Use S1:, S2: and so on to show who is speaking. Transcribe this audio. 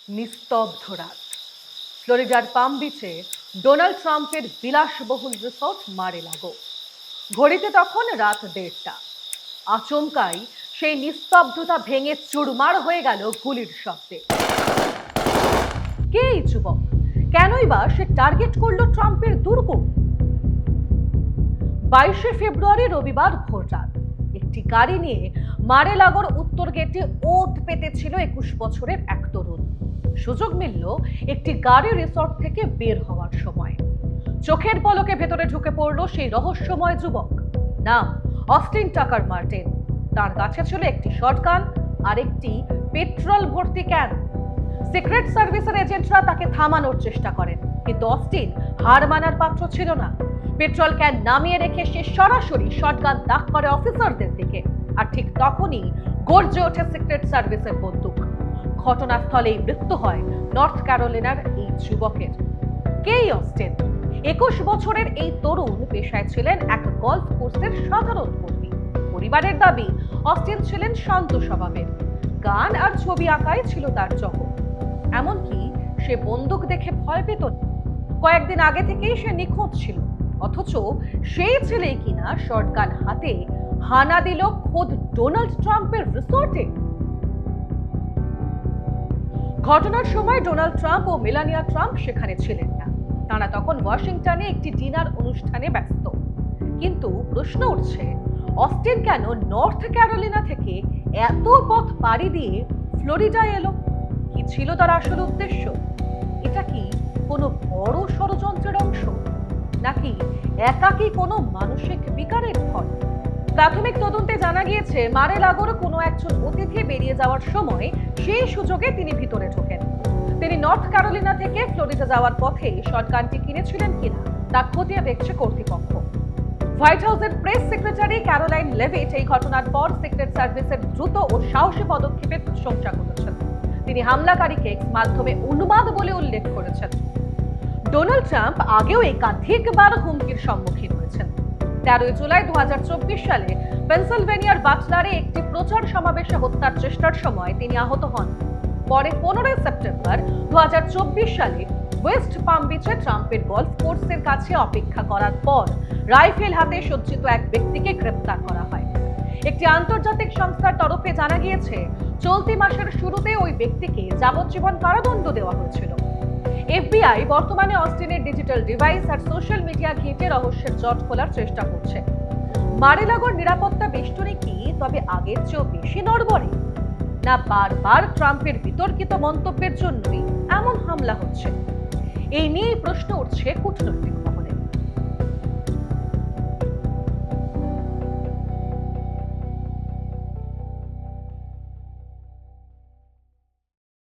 S1: নিস্তব্ধ রাত। ফ্লোরিডার পাম বিচে ডোনাল্ড ট্রাম্পের বিলাসবহুল রিসর্ট মার-এ-লাগো। ঘড়িতে তখন রাত 1:30। আচমকাই সেই নিস্তব্ধতা ভেঙে চুরমার হয়ে গেল গুলির শব্দে। কে এই যুবক? কেনই বা সে টার্গেট করলো ট্রাম্পের দুর্গ? 22শে ফেব্রুয়ারি রবিবার ভোররাত একটি গাড়ি নিয়ে মার-এ-লাগোর উত্তর গেটে ওত পেতেছিল 21 বছরের এক তরুণ। সুযোগ মিলল একটি গাড়ি রিসর্ট থেকে বের হওয়ার সময়। চোখের পলকে ভেতরে ঢুকে পড়ল সেই রহস্যময় যুবক। নাম অস্টিন টাকার মার্টিন। তার কাছে ছিল একটি শটগান আর একটি পেট্রোল ভর্তি ক্যান। সিক্রেট সার্ভিসের এজেন্টরা তাকে থামানোর চেষ্টা করেন, কিন্তু অস্টিন হার মানার পাত্র ছিল না। পেট্রোল ক্যান নামিয়ে রেখে সে সরাসরি শটগান তাক করে অফিসারদের দিকে। আর ঠিক তখনই গর্জে ওঠে সিক্রেট সার্ভিসের বন্দুক। ঘটনাস্থলেই মৃত্যু হয় নর্থ ক্যারোলিনার এই যুবকের। কে অস্টিন? 21 বছরের এই তরুণ পেশায় ছিলেন এক গলফ কোর্সের সাধারণ কর্মী। পরিবারের দাবি অস্টিন ছিলেন শান্ত স্বভাবের। গান আর ছবি আঁকাই ছিল তার জগৎ। এমনকি সে বন্দুক দেখে ভয় পেত না। কয়েকদিন আগে থেকেই সে নিখোঁজ ছিল, অথচ সেই ছেলেই কিনা শটগান হাতে হানা দিল খোদ ডোনাল্ড ট্রাম্পের রিসর্টে। ঘটনার সময় ডোনাল্ড ট্রাম্প ও মেলানিয়া ট্রাম্প সেখানে ছিলেন না। তারা তখন ওয়াশিংটনে একটি ডিনার অনুষ্ঠানে ব্যস্ত। কিন্তু প্রশ্ন উঠছে, অস্টিন কেন নর্থ ক্যারোলিনা থেকে এত পথ পাড়ি দিয়ে ফ্লোরিডায় এলো? কি ছিল তার আসল উদ্দেশ্য? এটা কি কোনো বড় ষড়যন্ত্রের অংশ, নাকি একাকী কোনো মানসিক বিকারের ফল? প্রাথমিক তদন্তে জানা গিয়েছে মার-এ-লাগোর কোনো একজন অতিথি বেরিয়ে যাওয়ার সময় সেই সুযোগে তিনি ভিতরে ঢোকেন। তিনি নর্থ ক্যারোলিনা থেকে ফ্লোরিডা যাওয়ার পথে শটগানটি কিনেছিলেন কিনা তা খতিয়ে দেখছে কর্তৃপক্ষ। হোয়াইট হাউসের প্রেস সেক্রেটারি ক্যারোলাইন লেভিট এই ঘটনার পর সিক্রেট সার্ভিসের দ্রুত ও সাহসী পদক্ষেপের প্রশংসা করেছেন। তিনি হামলাকারীকে মাধ্যমে উন্মাদ বলে উল্লেখ করেছেন। ডোনাল্ড ট্রাম্প আগেও একাধিকবার হুমকির সম্মুখীন হয়েছেন। 13 জুলাই 2024 সালে পেনসিলভেনিয়ার বাটলারে একটি প্রচার সমাবেশে হত্যার চেষ্টার সময় তিনি আহত হন। পরে 15 সেপ্টেম্বর 2024 সালে ওয়েস্ট পাম বিচে ট্রাম্পের গলফ কোর্সের কাছে অপেক্ষা করার পর রাইফেল হাতে সজ্জিত এক ব্যক্তিকে গ্রেপ্তার করা হয়। একটি আন্তর্জাতিক সংস্থার তরফে জানা গিয়েছে, চলতি মাসের শুরুতে ওই ব্যক্তিকে যাবজ্জীবন কারাদণ্ড দেওয়া হয়েছিল। এফবিআই বর্তমানে অস্টিনের ডিজিটাল ডিভাইস আর সোশ্যাল মিডিয়া ঘেঁটে রহস্যের জট খোলার চেষ্টা করছে। মার-এ-লাগোর নিরাপত্তা বেষ্টনী কি তবে আগের চেয়েও বেশি নড়বড়ে, না বারবার ট্রাম্পের বিতর্কিত মন্তব্যের জন্যই এমন হামলা হচ্ছে? এই নিয়ে প্রশ্ন উঠছে কূটনৈতিক মহলে।